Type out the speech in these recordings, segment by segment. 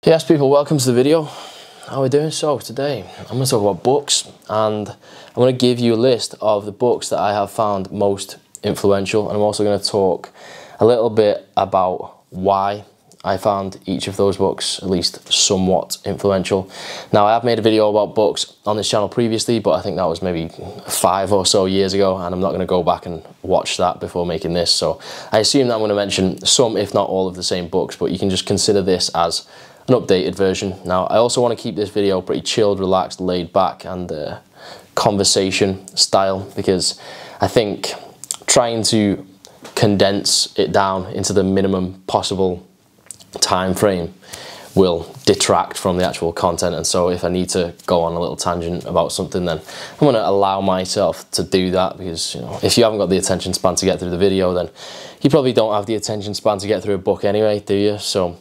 Yes, people, welcome to the video. How are we doing? So today I'm going to talk about books, and I'm going to give you a list of the books that I have found most influential, and I'm also going to talk a little bit about why I found each of those books at least somewhat influential. Now, I have made a video about books on this channel previously, but I think that was maybe 5 or so years ago, and I'm not going to go back and watch that before making this. So I assume that I'm going to mention some, if not all, of the same books, but you can just consider this as an updated version. Now, I also want to keep this video pretty chilled, relaxed, laid back, and conversation style, because I think trying to condense it down into the minimum possible time frame will detract from the actual content. And so if I need to go on a little tangent about something, then I'm going to allow myself to do that, because, you know, if you haven't got the attention span to get through the video, then you probably don't have the attention span to get through a book anyway, do you? So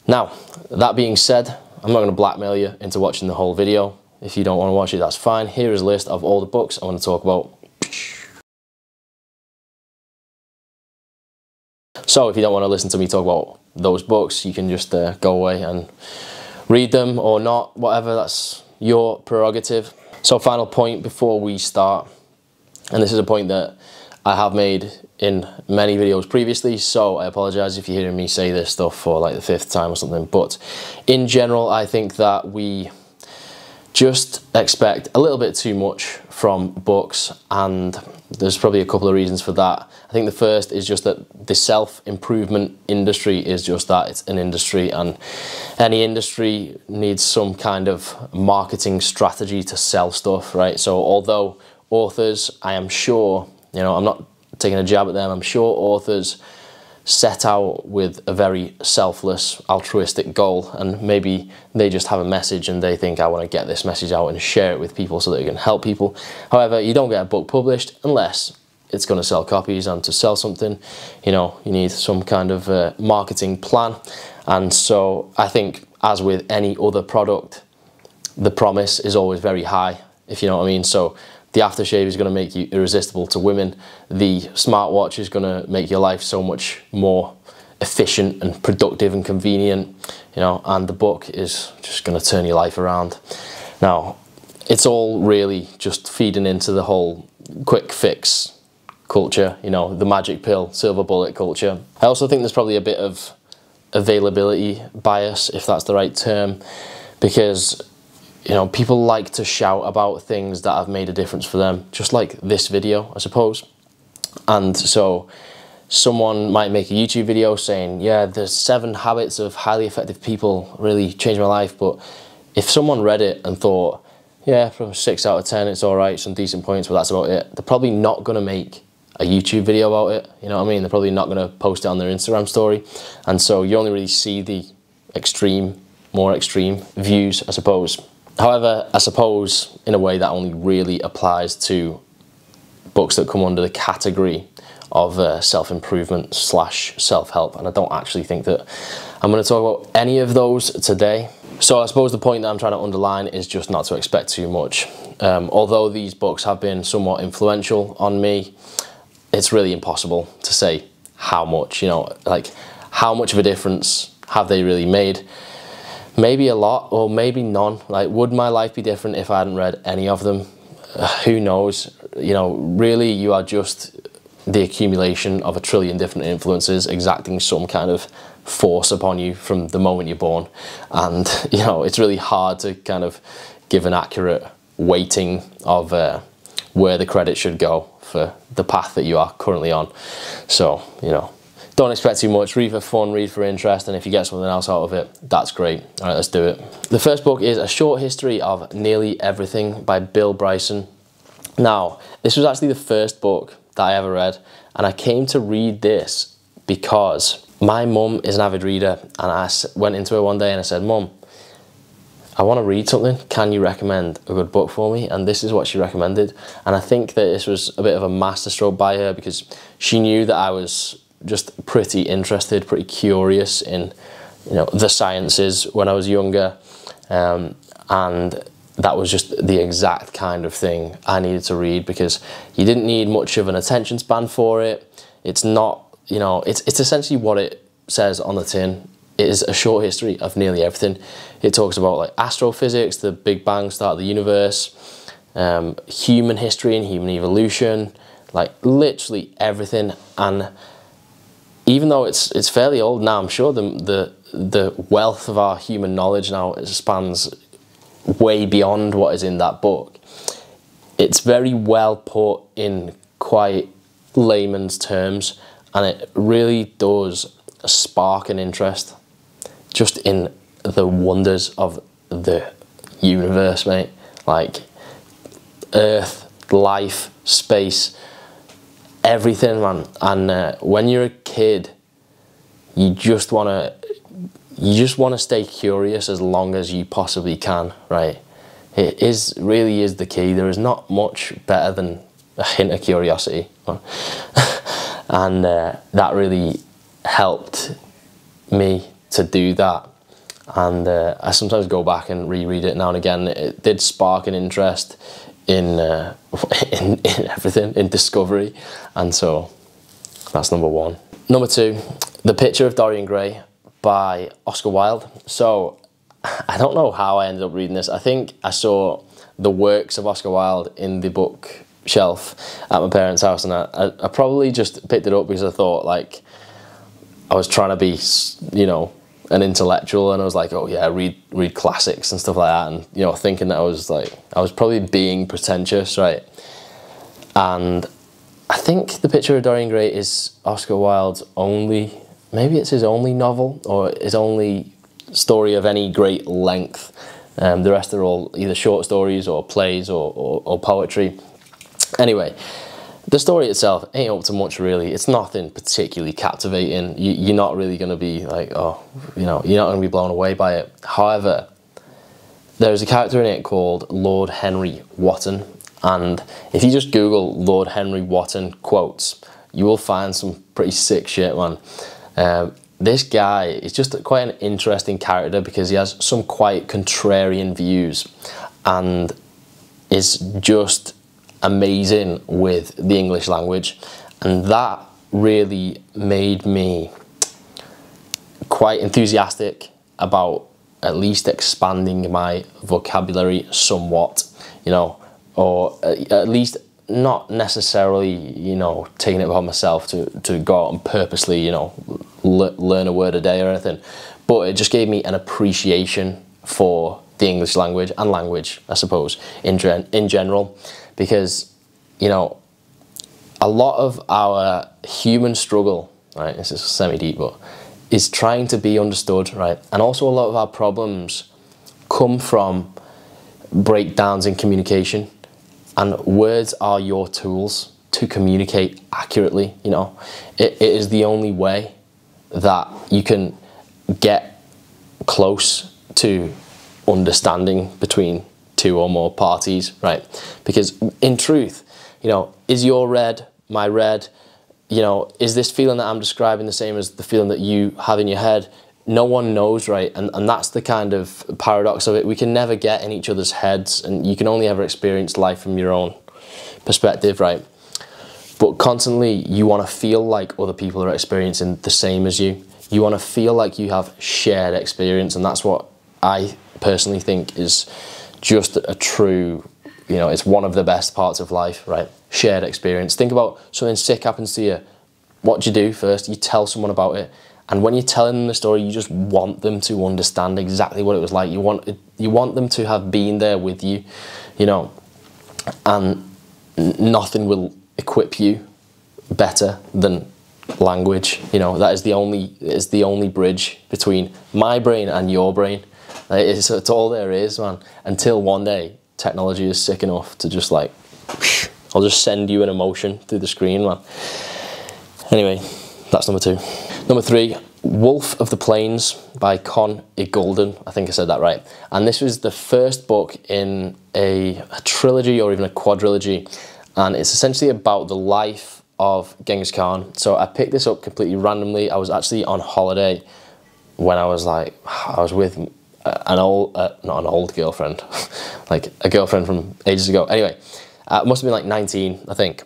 now, that being said, I'm not going to blackmail you into watching the whole video. If you don't want to watch it, that's fine. Here is a list of all the books I want to talk about. So if you don't want to listen to me talk about those books, you can just go away and read them or not, whatever, that's your prerogative. So final point before we start, and this is a point that I have made in many videos previously, so I apologize if you're hearing me say this stuff for like the 5th time or something, but in general, I think that we just expect a little bit too much from books, and there's probably a couple of reasons for that. I think the first is just that the self-improvement industry is just that, it's an industry, and any industry needs some kind of marketing strategy to sell stuff, right? So although authors, I am sure, you know, I'm not taking a jab at them, I'm sure authors set out with a very selfless, altruistic goal, and maybe they just have a message and they think, I want to get this message out and share it with people so that it can help people. However, you don't get a book published unless it's going to sell copies, and to sell something, you know, you need some kind of marketing plan. And so I think, as with any other product, the promise is always very high, if you know what I mean. So the aftershave is going to make you irresistible to women. The smartwatch is going to make your life so much more efficient and productive and convenient, you know, and the book is just going to turn your life around. Now, it's all really just feeding into the whole quick fix culture, you know, the magic pill, silver bullet culture. I also think there's probably a bit of availability bias, if that's the right term, because, you know, people like to shout about things that have made a difference for them, just like this video, I suppose. And so someone might make a YouTube video saying, yeah, there's 7 habits of highly effective people really changed my life. But if someone read it and thought, yeah, from 6 out of 10, it's all right, some decent points, but that's about it, they're probably not going to make a YouTube video about it. You know what I mean? They're probably not going to post it on their Instagram story. And so you only really see the extreme, more extreme views, I suppose. However, I suppose in a way that only really applies to books that come under the category of self-improvement / self-help, and I don't actually think that I'm going to talk about any of those today. So I suppose the point that I'm trying to underline is just not to expect too much. Although these books have been somewhat influential on me, it's really impossible to say how much, you know, like how much of a difference have they really made. Maybe a lot, or maybe none. Like, would my life be different if I hadn't read any of them? Who knows? You know, really, you are just the accumulation of a trillion different influences exacting some kind of force upon you from the moment you're born. And, you know, it's really hard to kind of give an accurate weighting of where the credit should go for the path that you are currently on. So, you know, don't expect too much. Read for fun, read for interest, and if you get something else out of it, that's great. All right, let's do it. The first book is A Short History of Nearly Everything by Bill Bryson. Now, this was actually the first book that I ever read, and I came to read this because my mum is an avid reader, and I went into her one day and I said, Mum, I want to read something. Can you recommend a good book for me? And this is what she recommended. And I think that this was a bit of a masterstroke by her, because she knew that I was just pretty interested, pretty curious in, you know, the sciences when I was younger, and that was just the exact kind of thing I needed to read, because you didn't need much of an attention span for it. It's not, you know, it's essentially what it says on the tin. it is a short history of nearly everything. It talks about like astrophysics, the Big Bang, start of the universe, human history and human evolution, like literally everything. And even though it's fairly old now, I'm sure the wealth of our human knowledge now spans way beyond what is in that book. It's very well put in quite layman's terms, and it really does spark an interest just in the wonders of the universe, mate. Like Earth, life, space, everything, man. And when you're a kid, you just want to stay curious as long as you possibly can, right? It really is the key. There is not much better than a hint of curiosity. And that really helped me to do that. And I sometimes go back and reread it now and again. It did spark an interest in everything, in discovery. And so that's number one. Number two, The Picture of Dorian Gray by Oscar Wilde. So I don't know how I ended up reading this. I think I saw the works of Oscar Wilde in the bookshelf at my parents' house, and I probably just picked it up because I thought, like, I was trying to be, you know, an intellectual, and I was like, oh yeah, read classics and stuff like that, and, you know, thinking that I was probably being pretentious, right? And I think The Picture of Dorian Gray is Oscar Wilde's only, maybe it's his only novel, or his only story of any great length. The rest are all either short stories or plays or poetry. Anyway, the story itself ain't up to much, really. It's nothing particularly captivating. You're not really going to be like, oh, you know, you're not going to be blown away by it. However, there's a character in it called Lord Henry Wotton, and if you just Google Lord Henry Wotton quotes, you will find some pretty sick shit, man. This guy is just quite an interesting character because he has some quite contrarian views and is just amazing with the English language, and that really made me quite enthusiastic about at least expanding my vocabulary somewhat, you know, or at least not necessarily, you know, taking it upon myself to go out and purposely, you know, learn a word a day or anything, but it just gave me an appreciation for the English language and language, I suppose, in general, because, you know, a lot of our human struggle, right, this is semi-deep, but is trying to be understood, right, and also a lot of our problems come from breakdowns in communication, and words are your tools to communicate accurately, you know. It is the only way that you can get close to understanding between two or more parties, right? Because in truth, you know, is your red my red? You know, is this feeling that I'm describing the same as the feeling that you have in your head? No one knows, right? And that's the kind of paradox of it. We can never get in each other's heads, and you can only ever experience life from your own perspective, right? But constantly you want to feel like other people are experiencing the same as you. You want to feel like you have shared experience, and that's what I personally think is just a true, you know, it's one of the best parts of life, right? Shared experience. Think about something sick happens to you. What do you do first? You tell someone about it. And when you're telling them the story, you just want them to understand exactly what it was like. You want them to have been there with you, you know, and nothing will equip you better than language. You know, that is the only bridge between my brain and your brain. It's all there is, man. Until one day technology is sick enough to just like, I'll just send you an emotion through the screen, man. Anyway, that's number two. Number three, Wolf of the Plains by Con Golden. I think I said that right. And this was the first book in a trilogy or even a quadrilogy. And it's essentially about the life of Genghis Khan. So I picked this up completely randomly. I was actually on holiday when I was with an old, not an old girlfriend, like a girlfriend from ages ago. Anyway, it must have been like 19, I think.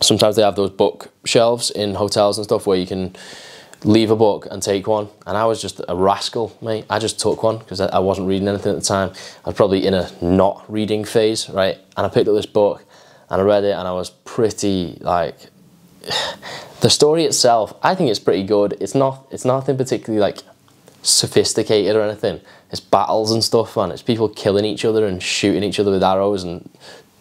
Sometimes they have those bookshelves in hotels and stuff where you can leave a book and take one, and I was just a rascal, mate. I just took one because I wasn't reading anything at the time. I was probably in a not reading phase, right? And I picked up this book and I read it, and I was pretty like, the story itself, I think it's pretty good. It's nothing particularly like sophisticated or anything. It's battles and stuff, man. It's people killing each other and shooting each other with arrows and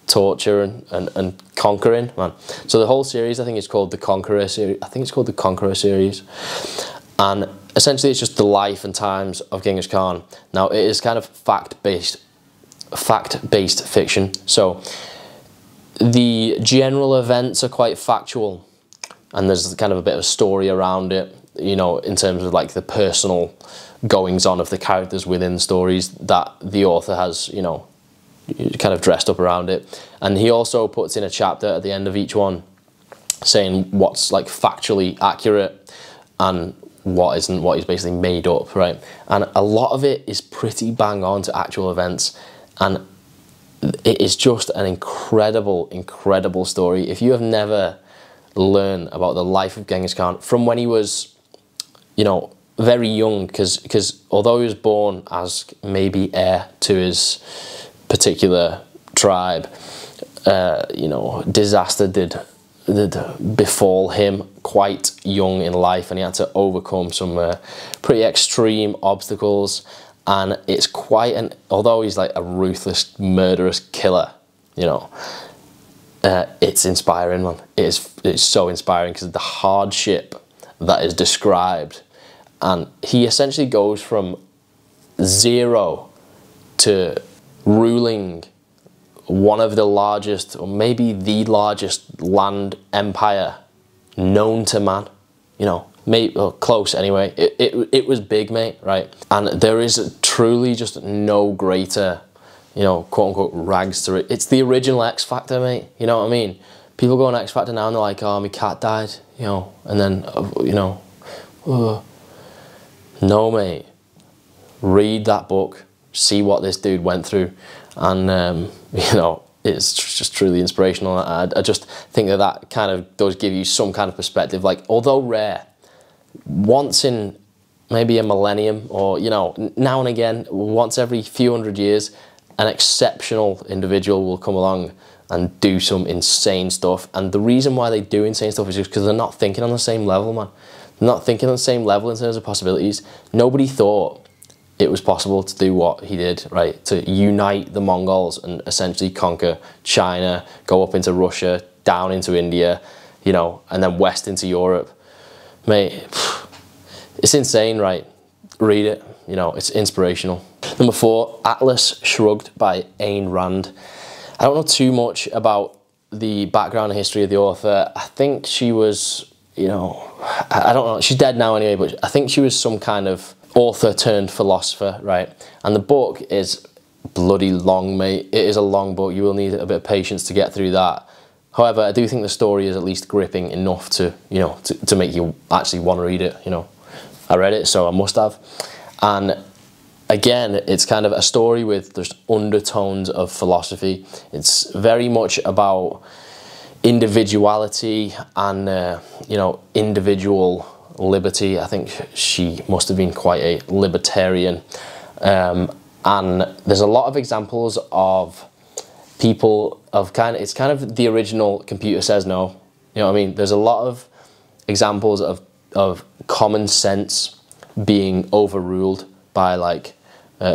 torture and conquering, man. So the whole series, I think, is called the Conqueror series. I think it's called the Conqueror series, and essentially it's just the life and times of Genghis Khan. Now it is kind of fact-based fiction, so the general events are quite factual, and there's kind of a bit of a story around it, you know, in terms of like the personal goings on of the characters within the stories that the author has, you know, kind of dressed up around it. And he also puts in a chapter at the end of each one saying what's like factually accurate and what isn't, what he's basically made up, right? And a lot of it is pretty bang on to actual events, and it is just an incredible story. If you have never learned about the life of Genghis Khan from when he was, you know, very young, because although he was born as maybe heir to his particular tribe, you know, disaster did befall him quite young in life, and he had to overcome some pretty extreme obstacles. And it's quite an, although he's like a ruthless, murderous killer, you know, it's inspiring, man. It's so inspiring because of the hardship that is described. And he essentially goes from 0 to ruling one of the largest, or maybe the largest land empire known to man, you know, maybe, or close anyway. It was big, mate, right? And there is truly just no greater, you know, quote unquote rags to it. It's the original X Factor, mate, you know what I mean? People go on X Factor now and they're like, oh, my cat died, you know, and then, you know, no, mate, read that book, see what this dude went through, and you know, it's just truly inspirational. I just think that kind of does give you some kind of perspective. Like, although rare, once in maybe a millennium, or, you know, now and again, once every few hundred years, an exceptional individual will come along and do some insane stuff. And the reason why they do insane stuff is just because they're not thinking on the same level, man. They're not thinking on the same level in terms of possibilities. Nobody thought it was possible to do what he did, right? To unite the Mongols and essentially conquer China, go up into Russia, down into India, you know, and then west into Europe. Mate, it's insane, right? Read it, you know, it's inspirational. Number 4, Atlas Shrugged by Ayn Rand. I don't know too much about the background and history of the author. I think she was, you know, I don't know, she's dead now anyway, but I think she was some kind of author turned philosopher, right? And the book is bloody long, mate. It is a long book. You will need a bit of patience to get through that. However, I do think the story is at least gripping enough to, you know, to make you actually want to read it, you know. I read it, so I must have. And again, it's kind of a story with just undertones of philosophy. It's very much about individuality and, you know, individual liberty. I think she must have been quite a libertarian. And there's a lot of examples of people of it's kind of the original Computer Says No. You know what I mean? There's a lot of examples of common sense being overruled by like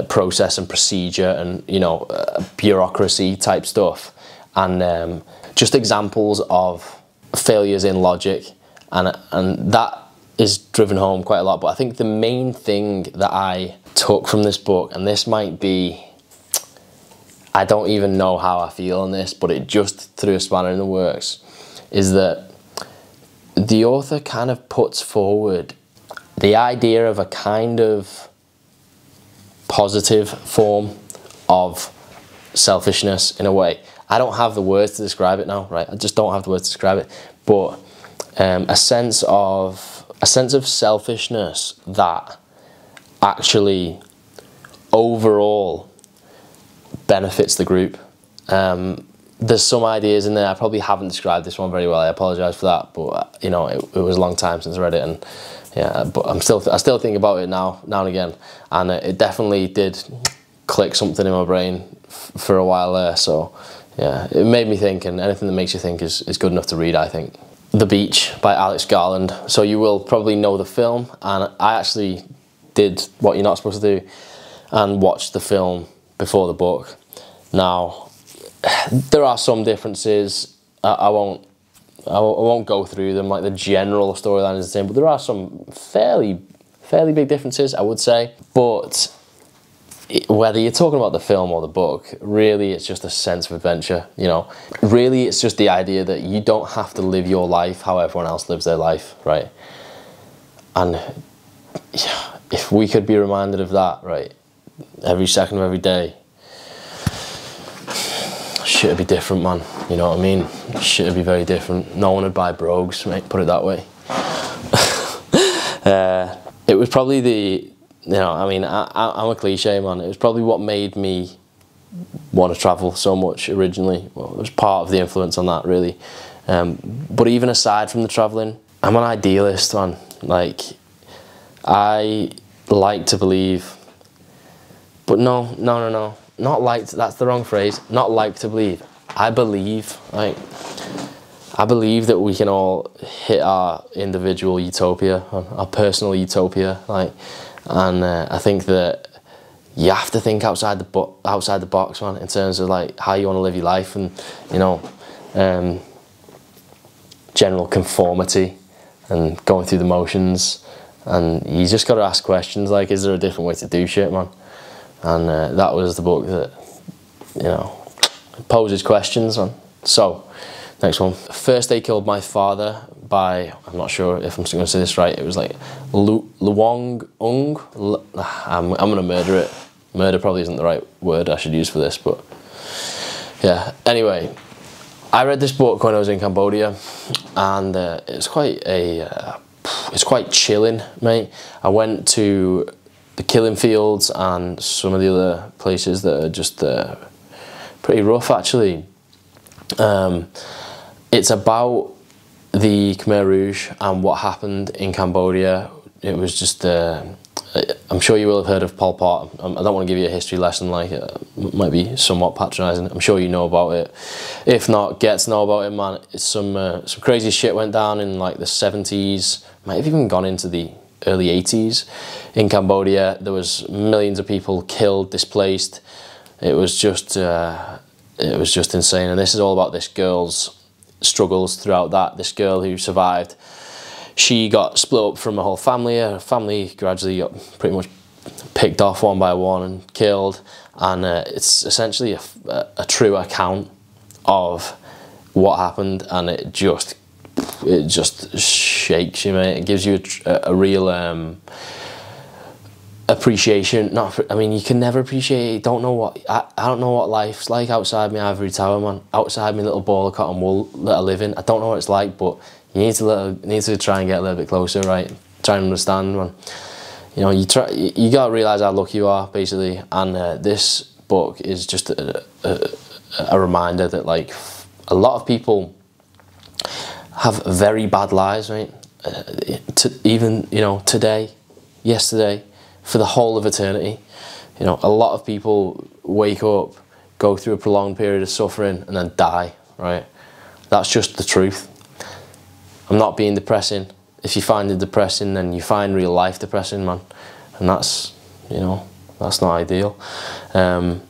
process and procedure and, you know, bureaucracy type stuff, and just examples of failures in logic, and that is driven home quite a lot. But I think the main thing that I took from this book, and this might be, I don't even know how I feel on this, but it just threw a spanner in the works, is that the author kind of puts forward the idea of a kind of positive form of selfishness in a way. I don't have the words to describe it now, right? I just don't have the words to describe it, but a sense of selfishness that actually overall benefits the group. There's some ideas in there. I probably haven't described this one very well. I apologize for that, but you know, it was a long time since I read it, and yeah, but I still think about it now and again, and it definitely did click something in my brain for a while there. So yeah, it made me think, and anything that makes you think is good enough to read, I think. The Beach by Alex Garland. So you will probably know the film, and I actually did what you're not supposed to do and watched the film before the book. Now, there are some differences. I won't go through them, like the general storyline is the same, but there are some fairly big differences, I would say. But whether you're talking about the film or the book, really it's just a sense of adventure, you know. Really it's just the idea that you don't have to live your life how everyone else lives their life, right? And yeah, if we could be reminded of that, right, every second of every day, shit would be different, man. You know what I mean? Shit would be very different. No one would buy brogues, mate, put it that way. It was probably the, you know, I mean, I'm a cliche, man. It was probably what made me want to travel so much originally. Well, it was part of the influence on that, really. But even aside from the traveling, I'm an idealist, man. Like, I like to believe, but no. Not like, that's the wrong phrase. Not like to believe. I believe, like, I believe that we can all hit our individual utopia, our personal utopia, like, and I think that you have to think outside the box, man, in terms of like how you want to live your life, and you know, general conformity and going through the motions, and you just got to ask questions like, is there a different way to do shit, man? And that was the book that, you know, poses questions on. So, next one. First They Killed My Father by, I'm not sure if I'm going to say this right, it was like Luong Ung. I'm going to murder it. Murder probably isn't the right word I should use for this, but yeah. Anyway, I read this book when I was in Cambodia, and it's quite chilling, mate. I went to the killing fields and some of the other places that are just pretty rough, actually. It's about the Khmer Rouge and what happened in Cambodia. It was just, I'm sure you will have heard of Pol Pot. I don't want to give you a history lesson, like, it might be somewhat patronising. I'm sure you know about it. If not, get to know about it, man. It's some crazy shit went down in like the 70s, might have even gone into the early 80s in Cambodia. There was millions of people killed, displaced. It was just insane. And this is all about this girl's struggles throughout that. This girl who survived, she got split up from a whole family. Her family gradually got pretty much picked off one by one and killed. And it's essentially a true account of what happened, and it just shakes you, mate. It gives you a real appreciation. I mean, you can never appreciate it. I don't know what life's like outside my ivory tower, man. Outside my little ball of cotton wool that I live in. I don't know what it's like, but you need to try and get a little bit closer, right? Try and understand, man. You know, you gotta realise how lucky you are, basically. And this book is just a reminder that, like, a lot of people have very bad lives, right? Even, you know, today, yesterday, for the whole of eternity. You know, a lot of people wake up, go through a prolonged period of suffering, and then die, right? That's just the truth. I'm not being depressing. If you find it depressing, then you find real life depressing, man. And that's, you know, that's not ideal. And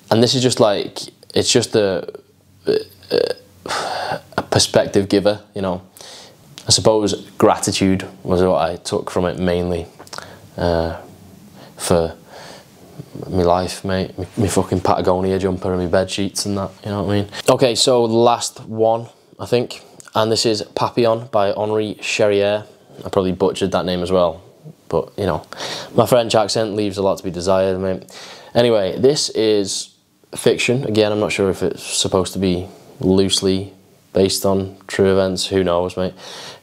this is just like, it's just a perspective giver, you know. I suppose gratitude was what I took from it mainly, for my life, mate. My fucking Patagonia jumper and my bed sheets and that, you know what I mean? Okay, so the last one, I think, and this is Papillon by Henri Cherrier. I probably butchered that name as well, but, you know, my French accent leaves a lot to be desired, mate. Anyway, this is fiction. Again, I'm not sure if it's supposed to be loosely based on true events. Who knows, mate?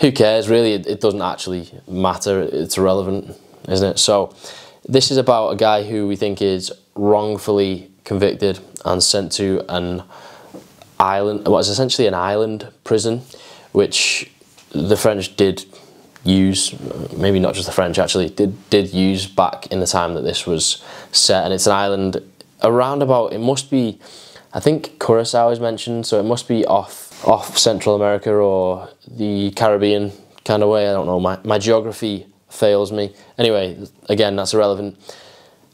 Who cares? Really, it doesn't actually matter. It's irrelevant, isn't it? So this is about a guy who we think is wrongfully convicted and sent to an island, what is essentially an island prison, which the French did use, maybe not just the French actually, did use back in the time that this was set. And it's an island around about, it must be, I think Curacao is mentioned, so it must be off Central America or the Caribbean kind of way. I don't know, my geography fails me. Anyway, again, that's irrelevant.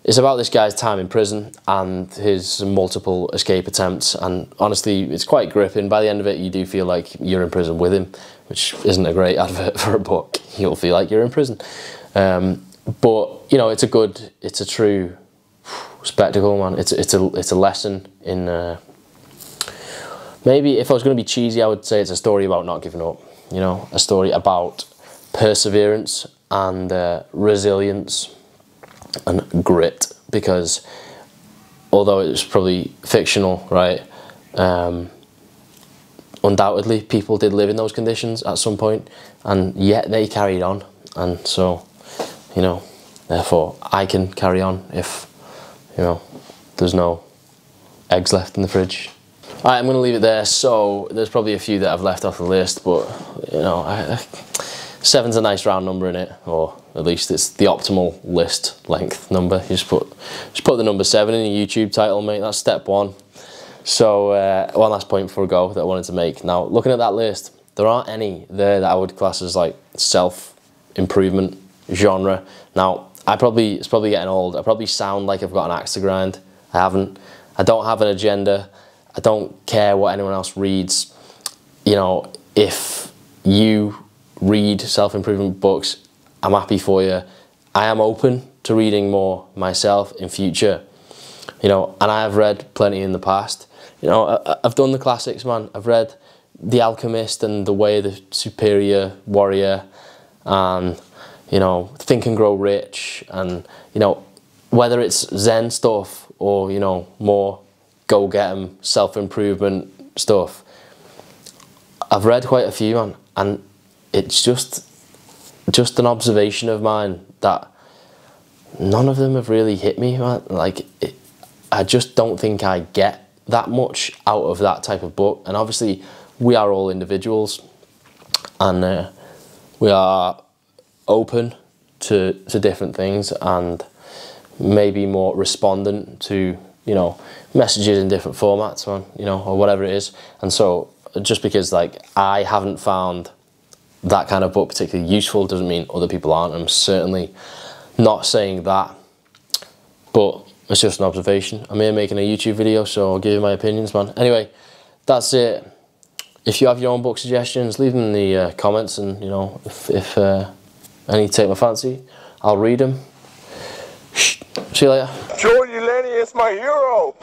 It's about this guy's time in prison and his multiple escape attempts, and honestly, it's quite gripping. By the end of it, you do feel like you're in prison with him, which isn't a great advert for a book. You'll feel like you're in prison. But, you know, it's a true spectacle, man. It's a lesson in, maybe if I was going to be cheesy, I would say it's a story about not giving up, you know, a story about perseverance and resilience and grit, because although it's probably fictional, right, undoubtedly people did live in those conditions at some point, and yet they carried on. And so, you know, therefore I can carry on if, you know, there's no eggs left in the fridge. Alright, I'm going to leave it there. So there's probably a few that I've left off the list, but, you know, 7's a nice round number in it, or at least it's the optimal list length number. You just put the number 7 in your YouTube title, mate. That's step 1. So one last point before we go that I wanted to make. Now, looking at that list, there aren't any there that I would class as like self-improvement genre. Now, it's probably getting old. I probably sound like I've got an axe to grind. I haven't. I don't have an agenda. I don't care what anyone else reads. You know, if you read self-improvement books, I'm happy for you. I am open to reading more myself in future, you know, and I have read plenty in the past. You know, I've done the classics, man. I've read The Alchemist and The Way of the Superior Warrior, and, you know, Think and Grow Rich, and, you know, whether it's Zen stuff or, you know, more go get 'em self-improvement stuff, I've read quite a few, man, and it's just an observation of mine that none of them have really hit me, man. Like, I just don't think I get that much out of that type of book. And obviously, we are all individuals, and we are open to different things, and maybe more respondent to, you know, messages in different formats, man, you know, or whatever it is. And so, just because, like, I haven't found that kind of book particularly useful doesn't mean other people aren't. I'm certainly not saying that, but it's just an observation. I'm here making a YouTube video, so I'll give you my opinions, man. Anyway, that's it. If you have your own book suggestions, leave them in the comments, and, you know, if any take my fancy, I'll read them. See you later. Jordan Lenny is my hero.